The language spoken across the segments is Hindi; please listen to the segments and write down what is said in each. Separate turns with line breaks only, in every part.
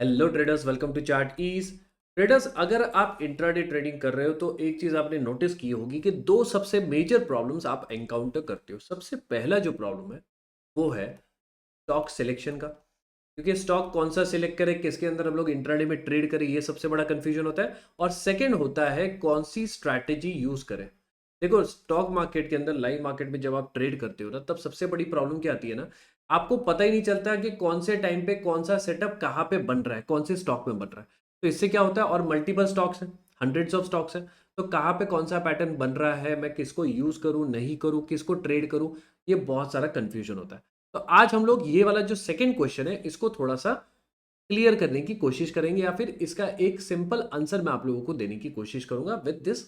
Hello traders, welcome to chart ease. Traders, अगर आप इंट्राडे ट्रेडिंग कर रहे हो तो एक चीज आपने नोटिस की होगी कि दो सबसे मेजर प्रॉब्लम्स आप एनकाउंटर करते हो। सबसे पहला जो प्रॉब्लम है वो है स्टॉक सिलेक्शन का, क्योंकि स्टॉक कौन सा सिलेक्ट करें, किसके अंदर हम लोग इंट्राडे में ट्रेड करें, ये सबसे बड़ा कंफ्यूजन होता है। और सेकंड होता है कौन सी स्ट्रैटेजी यूज करें। देखो, स्टॉक मार्केट के अंदर, लाइव मार्केट में जब आप ट्रेड करते हो ना, तब सबसे बड़ी प्रॉब्लम क्या आती है ना, आपको पता ही नहीं चलता कि कौन से टाइम पे कौन सा सेटअप कहाँ पे बन रहा है, कौन से स्टॉक में बन रहा है। तो इससे क्या होता है, और मल्टीपल स्टॉक्स हैं, हंड्रेड्स ऑफ स्टॉक्स हैं, तो कहाँ पे कौन सा पैटर्न बन रहा है, मैं किसको यूज करूं नहीं करूं, किसको ट्रेड करूं, ये बहुत सारा कंफ्यूजन होता है। तो आज हम लोग ये वाला जो सेकंड क्वेश्चन है इसको थोड़ा सा क्लियर करने की कोशिश करेंगे, या फिर इसका एक सिंपल आंसर मैं आप लोगों को देने की कोशिश करूंगा विद दिस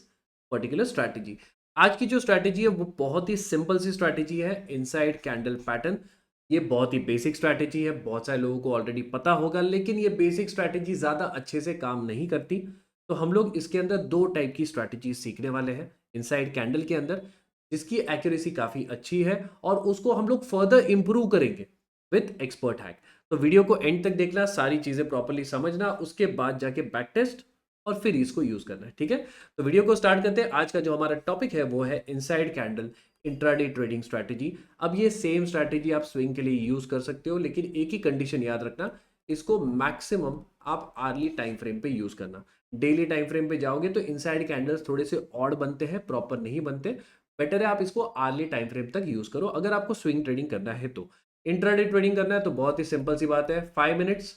पर्टिकुलर स्ट्रैटेजी। आज की जो स्ट्रैटेजी है वो बहुत ही सिंपल सी स्ट्रैटेजी है, इनसाइड कैंडल पैटर्न। ये बहुत ही बेसिक स्ट्रैटेजी है, बहुत सारे लोगों को ऑलरेडी पता होगा, लेकिन ये बेसिक स्ट्रैटेजी ज़्यादा अच्छे से काम नहीं करती। तो हम लोग इसके अंदर दो टाइप की स्ट्रैटेजी सीखने वाले हैं इनसाइड कैंडल के अंदर, जिसकी एक्यूरेसी काफ़ी अच्छी है और उसको हम लोग फर्दर इंप्रूव करेंगे विथ एक्सपर्ट हैक। तो वीडियो को एंड तक देखना, सारी चीज़ें प्रॉपरली समझना, उसके बाद जाके बैक टेस्ट और फिर इसको यूज़ करना है, ठीक है। तो वीडियो को स्टार्ट करते हैं। आज का जो हमारा टॉपिक है वो है inside candle intraday trading strategy. अब ये सेम स्ट्रैटेजी आप स्विंग के लिए यूज कर सकते हो, लेकिन एक ही कंडीशन याद रखना, इसको मैक्सिमम आप आर्ली टाइम फ्रेम पे यूज करना। डेली टाइम फ्रेम पे जाओगे तो इनसाइड कैंडल्स थोड़े से ऑड बनते हैं, प्रॉपर नहीं बनते। बेटर है आप इसको आर्ली टाइम फ्रेम तक यूज करो अगर आपको स्विंग ट्रेडिंग करना है। तो इंट्राडे ट्रेडिंग करना है तो बहुत ही सिंपल सी बात है, 5 मिनट्स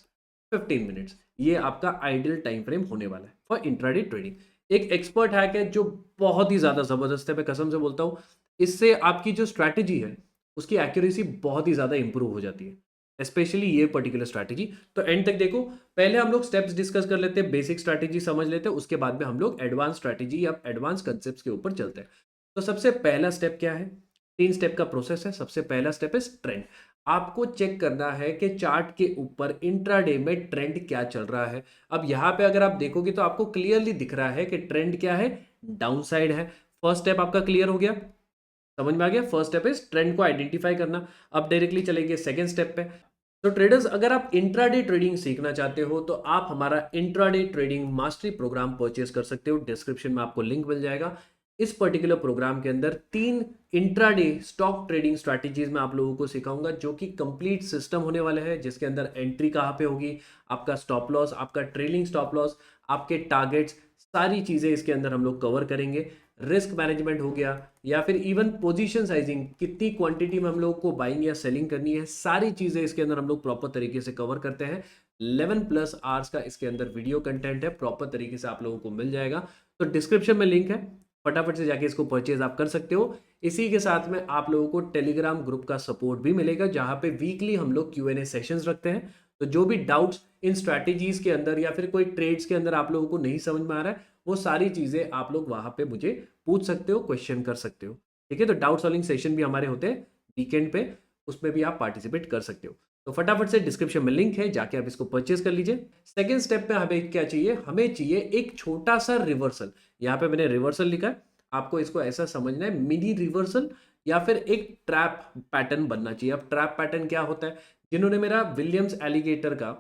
15 मिनट्स, ये आपका आइडियल टाइम फ्रेम होने वाला है फॉर इंट्राडे ट्रेडिंग। एक एक्सपर्ट हैक है जो बहुत ही ज्यादा जबरदस्त है, मैं कसम से बोलता हूं, इससे आपकी जो स्ट्रैटेजी है उसकी एक्यूरेसी बहुत ही ज्यादा इंप्रूव हो जाती है, स्पेशली ये पर्टिकुलर स्ट्रैटेजी। तो एंड तक देखो। पहले हम लोग स्टेप्स डिस्कस कर लेते हैं, बेसिक स्ट्रैटेजी समझ लेते हैं, उसके बाद में हम लोग एडवांस स्ट्रैटेजी या एडवांस कंसेप्ट के ऊपर चलते हैं। तो सबसे पहला स्टेप क्या है, 3 स्टेप का प्रोसेस है। सबसे पहला स्टेप है ट्रेंड। आपको चेक करना है कि चार्ट के ऊपर इंट्राडे में ट्रेंड क्या चल रहा है। अब यहाँ पे अगर आप देखोगे तो आपको क्लियरली दिख रहा है कि ट्रेंड क्या है, डाउन साइड है। फर्स्ट स्टेप आपका क्लियर हो गया, समझ में आ गया। फर्स्ट स्टेप इज ट्रेंड को आइडेंटिफाई करना। अब डायरेक्टली चलेंगे सेकंड स्टेप पे। तो ट्रेडर्स, अगर आप इंट्राडे ट्रेडिंग सीखना चाहते हो तो आप हमारा intraday trading mastery program purchase कर सकते हो, डिस्क्रिप्शन में आपको लिंक मिल जाएगा। इस पर्टिकुलर प्रोग्राम के अंदर 3 इंट्राडे स्टॉक ट्रेडिंग स्ट्रैटेजीज मैं आप लोगों को सिखाऊंगा, जो कि कंप्लीट सिस्टम होने वाले हैं, जिसके अंदर एंट्री कहाँ पे होगी, आपका स्टॉप लॉस, आपका ट्रेलिंग स्टॉप लॉस, आपके टारगेट्स, सारी चीजें इसके अंदर हम लोग कवर करेंगे। रिस्क मैनेजमेंट हो गया, या फिर इवन पोजीशन साइजिंग, कितनी क्वांटिटी में हम लोग को बाइंग या सेलिंग करनी है, सारी चीजें इसके अंदर हम लोग प्रॉपर तरीके से कवर करते हैं। 11+ आवर्स का इसके अंदर वीडियो कंटेंट है, प्रॉपर तरीके से आप लोगों को मिल जाएगा। तो डिस्क्रिप्शन में लिंक है, फटाफट से जाके इसको परचेज आप कर सकते हो। इसी के साथ में आप लोगों को टेलीग्राम ग्रुप का सपोर्ट भी मिलेगा, जहां पे वीकली हम लोग Q&A सेशंस रखते हैं। तो जो भी डाउट्स इन स्ट्रैटेजीज के अंदर या फिर कोई ट्रेड्स के अंदर आप लोगों को नहीं समझ में आ रहा है, वो सारी चीजें आप लोग वहां पे मुझे पूछ सकते हो, क्वेश्चन कर सकते हो, ठीक है। तो डाउट सॉल्विंग सेशन भी हमारे होते हैं वीकेंड पे, उसमें भी आप पार्टिसिपेट कर सकते हो। तो फटाफट से डिस्क्रिप्शन में लिंक है, जाके आप इसको परचेज कर लीजिए। सेकंड स्टेप में हमें क्या चाहिए, हमें चाहिए एक छोटा सा रिवर्सल। यहाँ पे मैंने रिवर्सल लिखा है, आपको इसको ऐसा समझना है, मिनी रिवर्सल या फिर एक ट्रैप पैटर्न बनना चाहिए। अब ट्रैप पैटर्न क्या होता है, जिन्होंने मेरा विलियम्स एलिगेटर का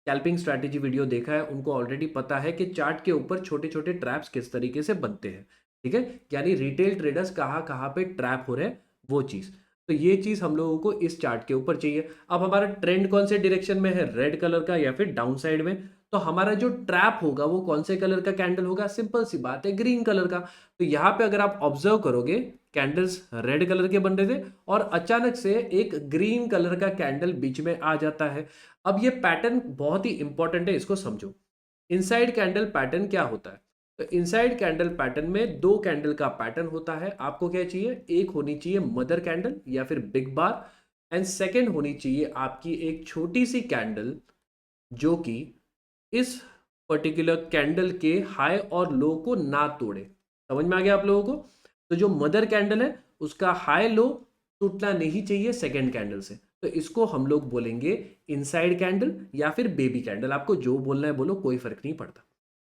स्कैल्पिंग स्ट्रैटेजी वीडियो देखा है उनको ऑलरेडी पता है कि चार्ट के ऊपर छोटे छोटे ट्रैप्स किस तरीके से बनते हैं, ठीक है। यानी रिटेल ट्रेडर्स कहाँ कहाँ पे ट्रैप हो रहे हैं, वो चीज़। तो ये चीज़ हम लोगों को इस चार्ट के ऊपर चाहिए। अब हमारा ट्रेंड कौन से डायरेक्शन में है, रेड कलर का या फिर डाउन साइड में, तो हमारा जो ट्रैप होगा वो कौन से कलर का कैंडल होगा, सिंपल सी बात है, ग्रीन कलर का। तो यहाँ पे अगर आप ऑब्जर्व करोगे, कैंडल्स रेड कलर के बन रहे थे और अचानक से एक ग्रीन कलर का कैंडल बीच में आ जाता है। अब ये पैटर्न बहुत ही इंपॉर्टेंट है, इसको समझो। इनसाइड कैंडल पैटर्न क्या होता है, तो इनसाइड कैंडल पैटर्न में 2 कैंडल का पैटर्न होता है। आपको क्या चाहिए, एक होनी चाहिए मदर कैंडल या फिर बिग बार, एंड सेकेंड होनी चाहिए आपकी एक छोटी सी कैंडल, जो कि इस पर्टिकुलर कैंडल के हाई और लो को ना तोड़े। समझ में आ गया आप लोगों को। तो जो मदर कैंडल है उसका हाई लो टूटना नहीं चाहिए सेकेंड कैंडल से, तो इसको हम लोग बोलेंगे इनसाइड कैंडल या फिर बेबी कैंडल। आपको जो बोलना है बोलो, कोई फर्क नहीं पड़ता,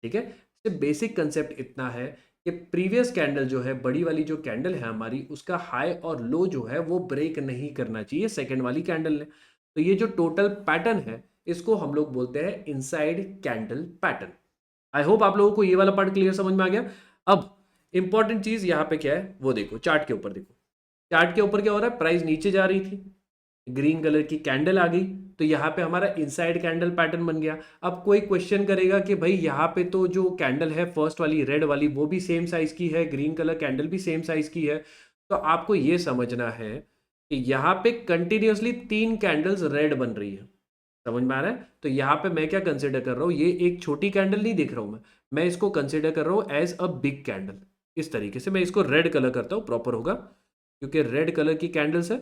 ठीक है। सिर्फ बेसिक कंसेप्ट इतना है कि प्रीवियस कैंडल जो है, बड़ी वाली जो कैंडल है हमारी, उसका हाई और लो जो है वो ब्रेक नहीं करना चाहिए सेकेंड वाली कैंडल ने। तो ये जो टोटल पैटर्न है इसको हम लोग बोलते हैं inside candle pattern. I hope आप लोगों को ये वाला पार्ट क्लियर समझ में आ गया। अब इंपॉर्टेंट चीज यहाँ पे क्या है वो देखो, चार्ट के ऊपर देखो। चार्ट के ऊपर क्या हो रहा है, प्राइस नीचे जा रही थी, ग्रीन कलर की कैंडल आ गई, तो यहाँ पे हमारा इनसाइड कैंडल पैटर्न बन गया। अब कोई क्वेश्चन करेगा कि भाई यहाँ पे तो जो कैंडल है फर्स्ट वाली रेड वाली वो भी सेम साइज की है, ग्रीन कलर कैंडल भी सेम साइज की है, तो आपको ये समझना है कि यहाँ पे कंटिन्यूअसली 3 कैंडल्स रेड बन रही है। समझ में आ रहा है? तो यहाँ पे मैं क्या कंसिडर कर रहा हूँ, ये एक छोटी कैंडल नहीं देख रहा हूँ मैं इसको कंसिडर कर रहा हूँ एज अ बिग कैंडल। इस तरीके से मैं इसको रेड कलर करता हूँ, प्रॉपर होगा क्योंकि रेड कलर की कैंडल्स है,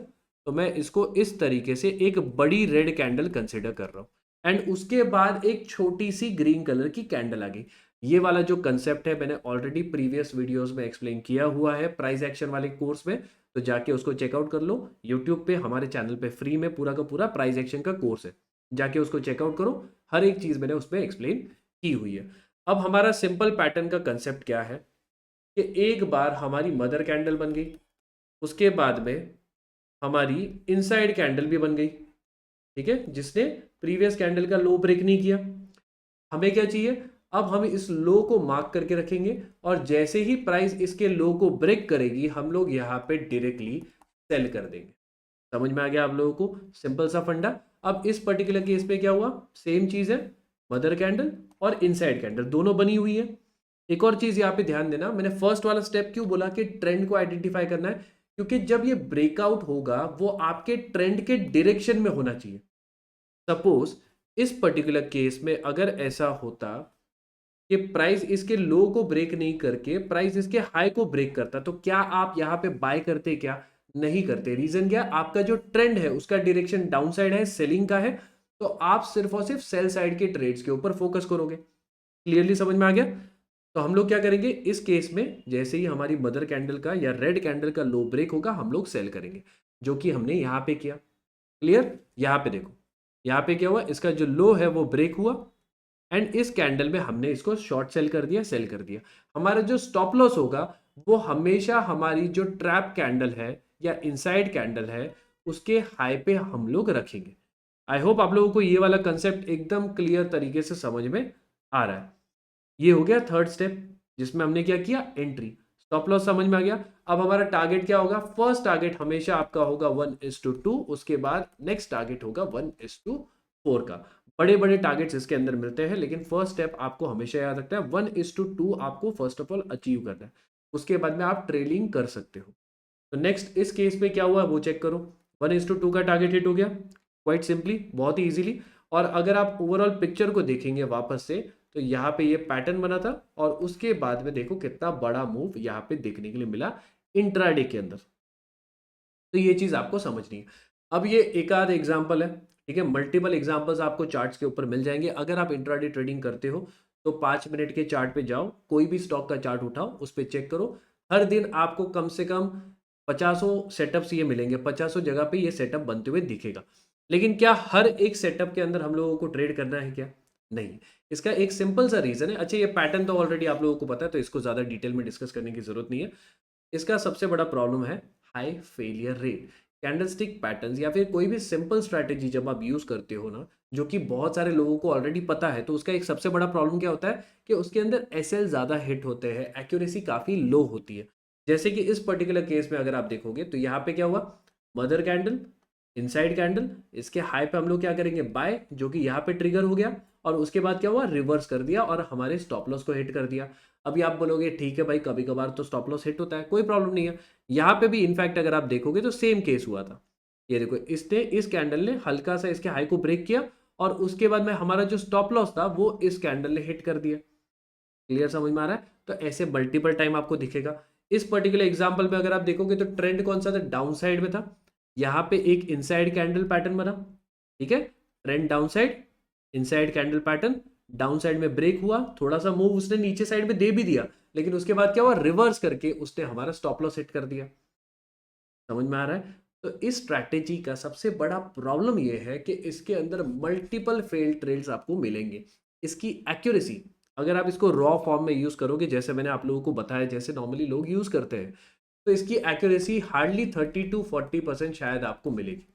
तो मैं इसको इस तरीके से एक बड़ी रेड कैंडल कंसिडर कर रहा हूँ। एंड उसके बाद एक छोटी सी ग्रीन कलर की कैंडल आ गई। ये वाला जो कंसेप्ट है मैंने ऑलरेडी प्रीवियस वीडियोस में एक्सप्लेन किया हुआ है प्राइस एक्शन वाले कोर्स में, तो जाके उसको चेकआउट कर लो। यूट्यूब पे हमारे चैनल पे फ्री में पूरा का पूरा प्राइस एक्शन का कोर्स है, जाके उसको चेकआउट करो। हर एक चीज़ मैंने उसमें एक्सप्लेन की हुई है। अब हमारा सिंपल पैटर्न का कंसेप्ट क्या है कि एक बार हमारी मदर कैंडल बन गई, उसके बाद में हमारी इनसाइड कैंडल भी बन गई, ठीक है, जिसने प्रीवियस कैंडल का लो ब्रेक नहीं किया। हमें क्या चाहिए, अब हम इस लो को मार्क करके रखेंगे और जैसे ही प्राइस इसके लो को ब्रेक करेगी हम लोग यहाँ पे डायरेक्टली सेल कर देंगे। समझ में आ गया आप लोगों को, सिंपल सा फंडा। अब इस पर्टिकुलर केस में क्या हुआ, सेम चीज है, मदर कैंडल और इनसाइड कैंडल दोनों बनी हुई है। एक और चीज यहाँ पे ध्यान देना, मैंने फर्स्ट वाला स्टेप क्यों बोला कि ट्रेंड को आइडेंटिफाई करना है, क्योंकि जब ये ब्रेकआउट होगा वो आपके ट्रेंड के डायरेक्शन में होना चाहिए। सपोज इस पर्टिकुलर केस में अगर ऐसा होता कि प्राइस इसके लो को ब्रेक नहीं करके प्राइस इसके हाई को ब्रेक करता, तो क्या आप यहाँ पे बाय करते? क्या नहीं करते? रीजन क्या, आपका जो ट्रेंड है उसका डायरेक्शन डाउन साइड है, सेलिंग का है, तो आप सिर्फ और सिर्फ सेल साइड के ट्रेड्स के ऊपर फोकस करोगे। क्लियरली समझ में आ गया? तो हम लोग क्या करेंगे इस केस में, जैसे ही हमारी मदर कैंडल का या रेड कैंडल का लो ब्रेक होगा हम लोग सेल करेंगे, जो कि हमने यहाँ पे किया। क्लियर? यहाँ पे देखो, यहाँ पे क्या हुआ, इसका जो लो है वो ब्रेक हुआ एंड इस कैंडल में हमने इसको शॉर्ट सेल कर दिया, सेल कर दिया। हमारा जो स्टॉप लॉस होगा वो हमेशा हमारी जो ट्रैप कैंडल है या इनसाइड कैंडल है उसके हाई पे हम लोग रखेंगे। आई होप आप लोगों को ये वाला कंसेप्ट एकदम क्लियर तरीके से समझ में आ रहा है। ये हो गया थर्ड स्टेप, जिसमें हमने क्या किया, एंट्री, स्टॉप लॉस समझ में आ गया। अब हमारा टारगेट क्या होगा, फर्स्ट टारगेट हमेशा आपका होगा 1:2, उसके बाद नेक्स्ट टारगेट होगा 1:4 का। बड़े बड़े टारगेट्स इसके अंदर मिलते हैं, लेकिन फर्स्ट स्टेप आपको हमेशा याद रखना है 1:2 आपको फर्स्ट ऑफ ऑल अचीव करना है, उसके बाद में आप ट्रेलिंग कर सकते हो। तो नेक्स्ट इस केस में क्या हुआ वो चेक करो, 1:2 का टारगेट हिट हो गया, क्वाइट सिंपली, बहुत ही इजीली। और अगर आप ओवरऑल पिक्चर को देखेंगे वापस से, तो यहाँ पे ये पैटर्न बना था और उसके बाद में देखो कितना बड़ा मूव यहाँ पे देखने के लिए मिला इंट्राडे के अंदर। तो ये चीज आपको समझनी है। अब ये एक आध एग्जाम्पल है, ठीक है, मल्टीपल एग्जाम्पल्स आपको चार्ट्स के ऊपर मिल जाएंगे। अगर आप इंट्राडे ट्रेडिंग करते हो तो 5 मिनट के चार्ट पे जाओ, कोई भी स्टॉक का चार्ट उठाओ, उस पर चेक करो। हर दिन आपको कम से कम 50 सेटअप्स ये मिलेंगे, 50 जगह पे ये सेटअप बनते हुए दिखेगा। लेकिन क्या हर एक सेटअप के अंदर हम लोगों को ट्रेड करना है क्या? नहीं। इसका एक सिंपल सा रीजन है। अच्छा, ये पैटर्न तो ऑलरेडी आप लोगों को पता है, तो इसको ज्यादा डिटेल में डिस्कस करने की जरूरत नहीं है। इसका सबसे बड़ा प्रॉब्लम है high failure rate. Candlestick patterns या फिर कोई भी सिंपल स्ट्रैटेजी जब आप यूज करते हो ना, जो कि बहुत सारे लोगों को ऑलरेडी पता है, तो उसका एक सबसे बड़ा प्रॉब्लम क्या होता है कि उसके अंदर एसएल ज्यादा हिट होते हैं, एक्यूरेसी काफी लो होती है। जैसे कि इस पर्टिकुलर केस में अगर आप देखोगे तो यहाँ पे क्या हुआ, मदर कैंडल, इनसाइड कैंडल, इसके हाई पे हम लोग क्या करेंगे, बाय, जो कि यहाँ पे ट्रिगर हो गया, और उसके बाद क्या हुआ, रिवर्स कर दिया और हमारे स्टॉप लॉस को हिट कर दिया। अभी आप बोलोगे ठीक है भाई, कभी कभार तो स्टॉप लॉस हिट होता है, कोई प्रॉब्लम नहीं है। यहाँ पे भी इनफैक्ट अगर आप देखोगे तो सेम केस हुआ था। ये देखो, इसने, इस कैंडल ने हल्का सा इसके हाई को ब्रेक किया और उसके बाद में हमारा जो स्टॉप लॉस था वो इस कैंडल ने हिट कर दिया। क्लियर समझ में आ रहा है? तो ऐसे मल्टीपल टाइम आपको दिखेगा। इस पर्टिकुलर एग्जांपल में अगर आप देखोगे तो ट्रेंड कौन सा था, डाउन साइड में था। यहाँ पे एक इनसाइड कैंडल पैटर्न बना, ठीक है, trend down side, inside candle pattern, down side में ब्रेक हुआ, थोड़ा सा मूव उसने नीचे साइड में दे भी दिया, लेकिन उसके बाद क्या हुआ, रिवर्स करके उसने हमारा स्टॉप लॉस हिट कर दिया। समझ में आ रहा है? तो इस स्ट्रैटेजी का सबसे बड़ा प्रॉब्लम यह है कि इसके अंदर मल्टीपल फेल्ड ट्रेड्स आपको मिलेंगे। इसकी एक्यूरेसी, अगर आप इसको रॉ फॉर्म में यूज करोगे, जैसे मैंने आप लोगों को बताया, जैसे नॉर्मली लोग यूज करते हैं, तो इसकी एक्यूरेसी हार्डली 30 to 40% शायद आपको मिलेगी।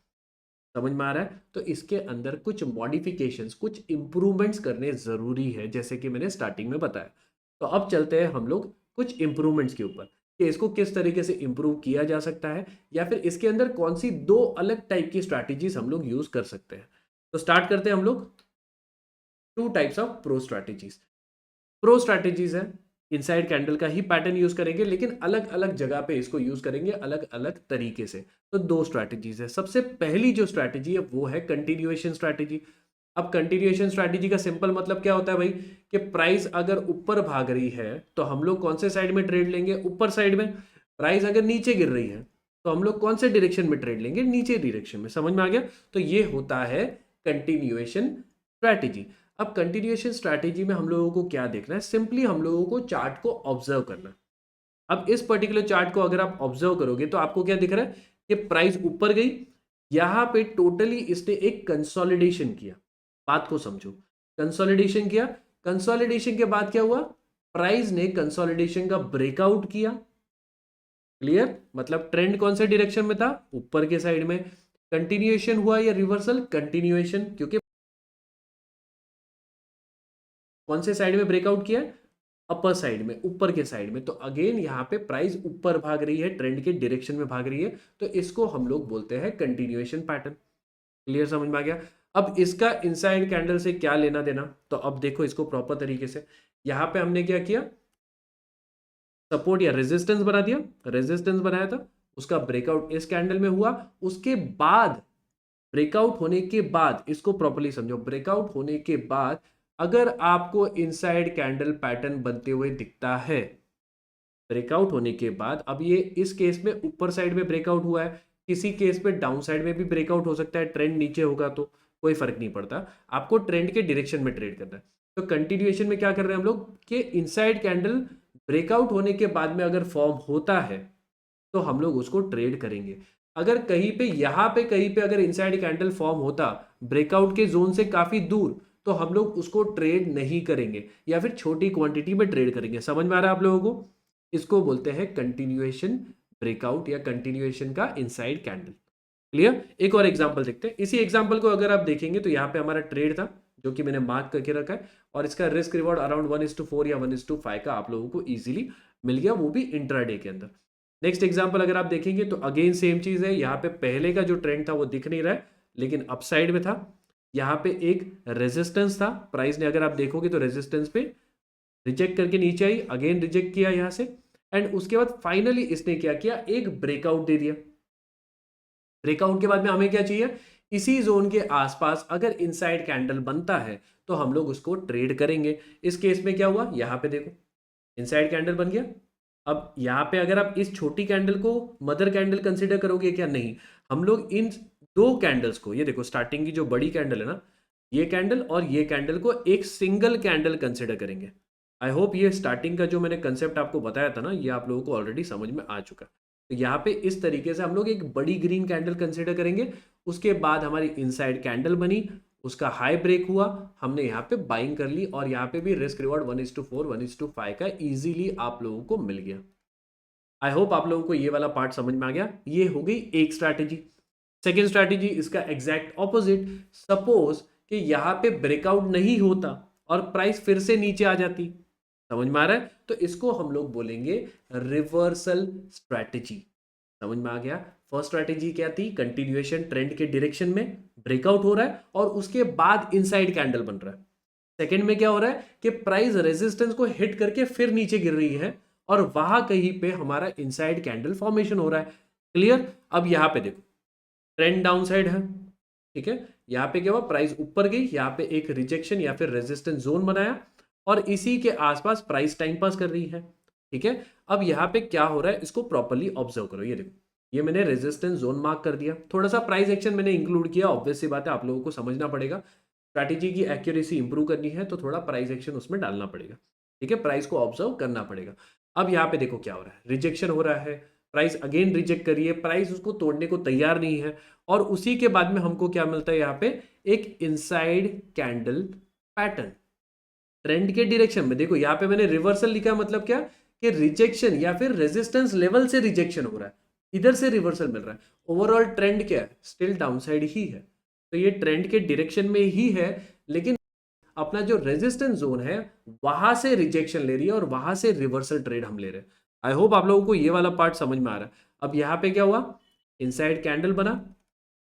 समझ में आ रहा है? तो इसके अंदर कुछ मॉडिफिकेशंस, कुछ इंप्रूवमेंट्स करने ज़रूरी है, जैसे कि मैंने स्टार्टिंग में बताया। तो अब चलते हैं हम लोग कुछ इंप्रूवमेंट्स के ऊपर कि इसको किस तरीके से इंप्रूव किया जा सकता है, या फिर इसके अंदर कौन सी दो अलग टाइप की स्ट्रैटेजीज हम लोग यूज़ कर सकते हैं। तो स्टार्ट करते हैं हम लोग। Two types of pro strategies. Pro strategies है, इनसाइड कैंडल का ही पैटर्न यूज करेंगे, लेकिन अलग अलग जगह पे इसको यूज करेंगे अलग अलग तरीके से। तो दो स्ट्रैटेजीज है। सबसे पहली जो स्ट्रैटेजी है वो है कंटिन्यूएशन स्ट्रैटेजी। अब कंटिन्यूएशन स्ट्रैटेजी का सिंपल मतलब क्या होता है भाई, कि प्राइस अगर ऊपर भाग रही है तो हम लोग कौन से साइड में ट्रेड लेंगे, ऊपर साइड में। प्राइस अगर नीचे गिर रही है तो हम लोग कौन से डायरेक्शन में ट्रेड लेंगे, नीचे डायरेक्शन में। समझ में आ गया? तो ये होता है कंटिन्यूएशन स्ट्रैटेजी। अब कंटिन्यूएशन स्ट्रैटेजी में हम लोगों को क्या देखना है, सिंपली हम लोगों को चार्ट को ऑब्जर्व करना है। अब इस पर्टिकुलर चार्ट को अगर आप ऑब्जर्व करोगे तो आपको क्या दिख रहा है कि प्राइस ऊपर गई, यहां पे टोटली इसने एक कंसोलिडेशन किया। बात को समझो, कंसोलिडेशन किया, कंसोलिडेशन के बाद क्या हुआ, प्राइस ने कंसोलिडेशन का ब्रेकआउट किया। क्लियर? मतलब ट्रेंड कौन से डायरेक्शन में था, ऊपर के साइड में। कंटिन्यूएशन हुआ या रिवर्सल, कंटिन्यूएशन, क्योंकि कौन से साइड में ब्रेकआउट किया, अपर साइड में, ऊपर के साइड में। तो अगेन यहाँ पे प्राइस ऊपर भाग रही है, ट्रेंड के डायरेक्शन में भाग रही है, तो इसको हम लोग बोलते हैं कंटिन्यूएशन पैटर्न। क्लियर? समझ में आ गया? अब इसका इनसाइड कैंडल से क्या लेना देना, तो अब देखो इसको प्रॉपर तरीके से। यहाँ पे हमने क्या किया, सपोर्ट या रेजिस्टेंस बना दिया, रेजिस्टेंस बनाया था, उसका ब्रेकआउट इस कैंडल में हुआ। उसके बाद ब्रेकआउट होने के बाद, इसको प्रॉपर्ली समझो, ब्रेकआउट होने के बाद अगर आपको इनसाइड कैंडल पैटर्न बनते हुए दिखता है, ब्रेकआउट होने के बाद, अब ये इस केस में ऊपर साइड में ब्रेकआउट हुआ है, किसी केस में डाउन साइड में भी ब्रेकआउट हो सकता है, ट्रेंड नीचे होगा तो कोई फर्क नहीं पड़ता, आपको ट्रेंड के डायरेक्शन में ट्रेड करना है। तो कंटिन्यूएशन में क्या कर रहे हैं हम लोग कि इनसाइड कैंडल ब्रेकआउट होने के बाद में अगर फॉर्म होता है तो हम लोग उसको ट्रेड करेंगे। अगर कहीं पे यहाँ पे कहीं पे अगर इनसाइड कैंडल फॉर्म होता ब्रेकआउट के जोन से काफी दूर, तो हम लोग उसको ट्रेड नहीं करेंगे या फिर छोटी क्वांटिटी में ट्रेड करेंगे। समझ में आ रहा है आप लोगों को? इसको बोलते हैं कंटिन्यूएशन ब्रेकआउट या कंटिन्यूएशन का इनसाइड कैंडल। क्लियर? एक और एग्जांपल देखते हैं। इसी एग्जांपल को अगर आप देखेंगे तो यहाँ पे हमारा ट्रेड था जो कि मैंने मार्क करके रखा है, और इसका रिस्क रिवॉर्ड अराउंड 1:4 या 1:5 का आप लोगों को इजीली मिल गया, वो भी इंट्राडे के अंदर। नेक्स्ट एग्जांपल अगर आप देखेंगे तो अगेन सेम चीज है। यहाँ पे पहले का जो ट्रेंड था वो दिख नहीं रहा है, लेकिन अपसाइड में था। यहाँ पे एक रेजिस्टेंस था, प्राइस ने अगर आप देखोगे तो रेजिस्टेंस पे रिजेक्ट करके नीचे आई, अगेन रिजेक्ट किया यहाँ से, एंड उसके बाद फाइनली इसने क्या किया, एक ब्रेकआउट दे दिया। ब्रेकआउट के बाद में हमें क्या चाहिए, इसी जोन के आसपास अगर इनसाइड कैंडल बनता है तो हम लोग उसको ट्रेड करेंगे। इस केस में क्या हुआ, यहाँ पे देखो इनसाइड कैंडल बन गया। अब यहाँ पे अगर आप इस छोटी कैंडल को मदर कैंडल कंसिडर करोगे क्या, नहीं, हम लोग इन दो कैंडल्स को, ये देखो स्टार्टिंग की जो बड़ी कैंडल है ना, ये कैंडल और ये कैंडल को एक सिंगल कैंडल कंसिडर करेंगे। आई होप ये स्टार्टिंग का जो मैंने कंसेप्ट आपको बताया था ना, ये आप लोगों को ऑलरेडी समझ में आ चुका। तो यहाँ पे इस तरीके से हम लोग एक बड़ी ग्रीन कैंडल कंसिडर करेंगे। उसके बाद हमारी इनसाइड कैंडल बनी, उसका हाई ब्रेक हुआ, हमने यहाँ पे बाइंग कर ली, और यहाँ पे भी रिस्क रिवॉर्ड 1:4 1:5 का इजीली आप लोगों को मिल गया। आई होप आप लोगों को ये वाला पार्ट समझ में आ गया। ये हो गई एक स्ट्रैटेजी। सेकेंड स्ट्रैटेजी इसका एग्जैक्ट ऑपोजिट। सपोज कि यहाँ पे ब्रेकआउट नहीं होता और प्राइस फिर से नीचे आ जाती, समझ में आ रहा है, तो इसको हम लोग बोलेंगे रिवर्सल स्ट्रैटेजी। समझ में आ गया? फर्स्ट स्ट्रैटेजी क्या थी, कंटिन्यूएशन ट्रेंड के डायरेक्शन में ब्रेकआउट हो रहा है और उसके बाद इनसाइड कैंडल बन रहा है। सेकंड में क्या हो रहा है कि प्राइस रेजिस्टेंस को हिट करके फिर नीचे गिर रही है और वहां कहीं पे हमारा इनसाइड कैंडल फॉर्मेशन हो रहा है। क्लियर? अब यहां पे देखो ट्रेंड डाउन साइड है, ठीक है, यहाँ पे क्या हुआ, प्राइस ऊपर गई, यहाँ पे एक रिजेक्शन या फिर रेजिस्टेंस जोन बनाया और इसी के आसपास प्राइस टाइम पास कर रही है। ठीक है, अब यहाँ पे क्या हो रहा है इसको प्रॉपर्ली ऑब्जर्व करो। ये देखो, ये मैंने रेजिस्टेंस जोन मार्क कर दिया, थोड़ा सा प्राइस एक्शन मैंने इंक्लूड किया, ऑब्वियस सी बात है आप लोगों को समझना पड़ेगा। स्ट्रैटेजी की एक्यूरेसी इंप्रूव करनी है तो थोड़ा प्राइस एक्शन उसमें डालना पड़ेगा। ठीक है, प्राइस को ऑब्जर्व करना पड़ेगा। अब यहाँ पे देखो क्या हो रहा है, रिजेक्शन हो रहा है, प्राइस अगेन रिजेक्ट करिए, प्राइस उसको तोड़ने को तैयार नहीं है, और उसी के बाद में हमको क्या मिलता है, यहाँ पे एक इनसाइड कैंडल पैटर्न ट्रेंड के डायरेक्शन में। देखो यहाँ पे मैंने रिवर्सल लिखा, मतलब क्या कि रिजेक्शन या फिर रेजिस्टेंस लेवल से रिजेक्शन हो रहा है, इधर से रिवर्सल मिल रहा है, ओवरऑल ट्रेंड क्या है, स्टिल डाउनसाइड ही है। तो ये ट्रेंड के डायरेक्शन में ही है, लेकिन अपना जो रेजिस्टेंस जोन है वहां से रिजेक्शन ले रही है और वहां से रिवर्सल ट्रेड हम ले रहे हैं। आई होप आप लोगों को ये वाला पार्ट समझ में आ रहा है। अब यहाँ पे क्या हुआ, इनसाइड कैंडल बना,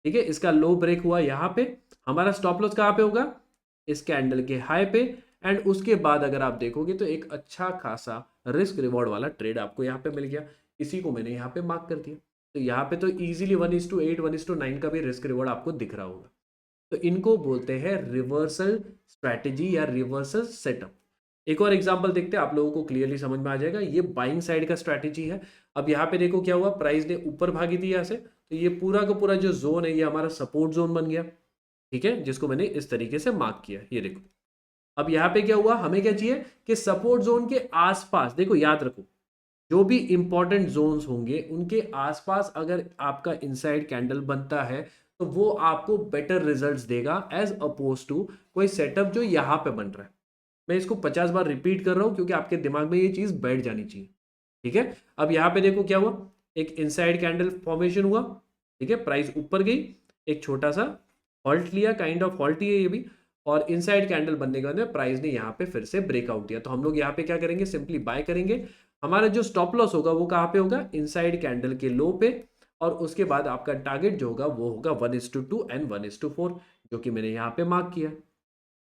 ठीक है, इसका लो ब्रेक हुआ यहाँ पे, हमारा स्टॉप लॉस कहाँ पे होगा, इस कैंडल के हाई पे, एंड उसके बाद अगर आप देखोगे तो एक अच्छा खासा रिस्क रिवॉर्ड वाला ट्रेड आपको यहाँ पे मिल गया। इसी को मैंने यहाँ पे मार्क कर दिया। तो यहाँ पे तो इजीली 1:8 1:9 का भी रिस्क रिवॉर्ड आपको दिख रहा होगा। तो इनको बोलते हैं रिवर्सल स्ट्रैटेजी या रिवर्सल सेटअप। एक और एग्जांपल देखते हैं, आप लोगों को क्लियरली समझ में आ जाएगा। ये बाइंग साइड का स्ट्रैटेजी है। अब यहाँ पे देखो क्या हुआ, प्राइस ने ऊपर भागी थी यहाँ से, तो ये पूरा का पूरा जो जोन है ये हमारा सपोर्ट जोन बन गया, ठीक है, जिसको मैंने इस तरीके से मार्क किया, ये देखो। अब यहाँ पे क्या हुआ, हमें क्या चाहिए कि सपोर्ट जोन के आसपास, देखो याद रखो, जो भी इंपॉर्टेंट जोन्स होंगे उनके आसपास अगर आपका इनसाइड कैंडल बनता है तो वो आपको बेटर रिजल्ट्स देगा एज अपोज टू कोई सेटअप जो यहाँ पे बन रहा है। मैं इसको 50 बार रिपीट कर रहा हूं क्योंकि आपके दिमाग में ये चीज बैठ जानी चाहिए, ठीक है। अब यहाँ पे देखो क्या हुआ, एक इनसाइड कैंडल फॉर्मेशन हुआ, ठीक है, प्राइस ऊपर गई, एक छोटा सा हॉल्ट लिया, काइंड ऑफ हॉल्ट ही है ये भी, और इनसाइड कैंडल बनने के बाद में प्राइस ने यहाँ पे फिर से ब्रेकआउट दिया। तो हम लोग यहाँ पे क्या करेंगे, सिंपली बाय करेंगे। हमारा जो स्टॉप लॉस होगा वो कहाँ पे होगा, इनसाइड कैंडल के लो पे, और उसके बाद आपका टारगेट जो होगा वो होगा 1:2 एंड 1:4, जो कि मैंने यहाँ पे मार्क किया।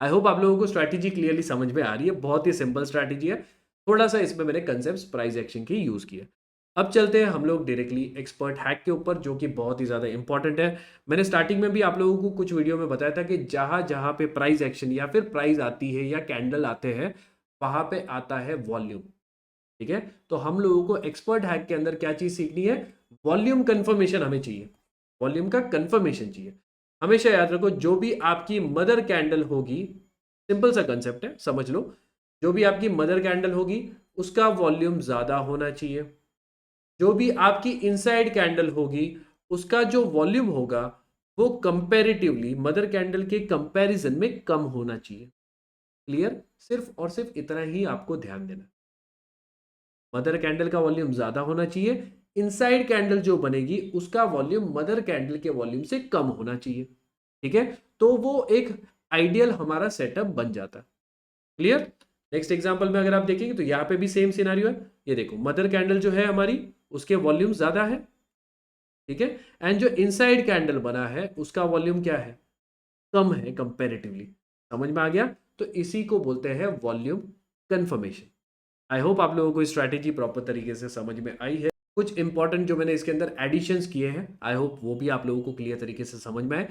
आई होप आप लोगों को स्ट्रैटेजी क्लियरली समझ में आ रही है। बहुत ही सिंपल स्ट्रैटेजी है, थोड़ा सा इसमें मैंने कंसेप्ट प्राइस एक्शन की यूज किया। अब चलते हैं हम लोग डायरेक्टली एक्सपर्ट हैक के ऊपर, जो कि बहुत ही ज़्यादा इंपॉर्टेंट है। मैंने स्टार्टिंग में भी आप लोगों को कुछ वीडियो में बताया था कि जहाँ जहाँ पे प्राइस एक्शन या फिर प्राइस आती है या कैंडल आते हैं वहाँ पे आता है वॉल्यूम, ठीक है। तो हम लोगों को एक्सपर्ट हैक के अंदर क्या चीज़ सीखनी है, वॉल्यूम कंफर्मेशन हमें चाहिए, वॉल्यूम का कंफर्मेशन चाहिए। हमेशा याद रखो, जो भी आपकी मदर कैंडल होगी, सिंपल सा कंसेप्ट है, समझ लो, जो भी आपकी मदर कैंडल होगी उसका वॉल्यूम ज्यादा होना चाहिए। जो भी आपकी इनसाइड कैंडल होगी उसका जो वॉल्यूम होगा वो कंपैरेटिवली मदर कैंडल के कंपैरिजन में कम होना चाहिए। क्लियर, सिर्फ और सिर्फ इतना ही आपको ध्यान देना, मदर कैंडल का वॉल्यूम ज्यादा होना चाहिए, इनसाइड कैंडल जो बनेगी उसका वॉल्यूम मदर कैंडल के वॉल्यूम से कम होना चाहिए, ठीक है। तो वो एक आइडियल हमारा सेटअप बन जाता है। क्लियर। नेक्स्ट एग्जांपल में अगर आप देखेंगे तो यहाँ पे भी सेम सिनेरियो है। ये देखो, मदर कैंडल जो है हमारी उसके वॉल्यूम ज्यादा है, ठीक है, एंड जो इनसाइड कैंडल बना है उसका वॉल्यूम क्या है, कम है कंपैरेटिवली। समझ में आ गया। तो इसी को बोलते हैं वॉल्यूम कंफर्मेशन। आई होप आप लोगों को स्ट्रैटेजी प्रॉपर तरीके से समझ में आई है। कुछ इंपॉर्टेंट जो मैंने इसके अंदर एडिशंस किए हैं, आई होप वो भी आप लोगों को क्लियर तरीके से समझ में आए।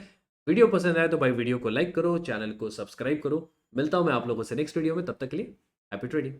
वीडियो पसंद आए तो भाई वीडियो को लाइक करो, चैनल को सब्सक्राइब करो। मिलता हूं मैं आप लोगों से नेक्स्ट वीडियो में, तब तक के लिए हैप्पी ट्रेडिंग।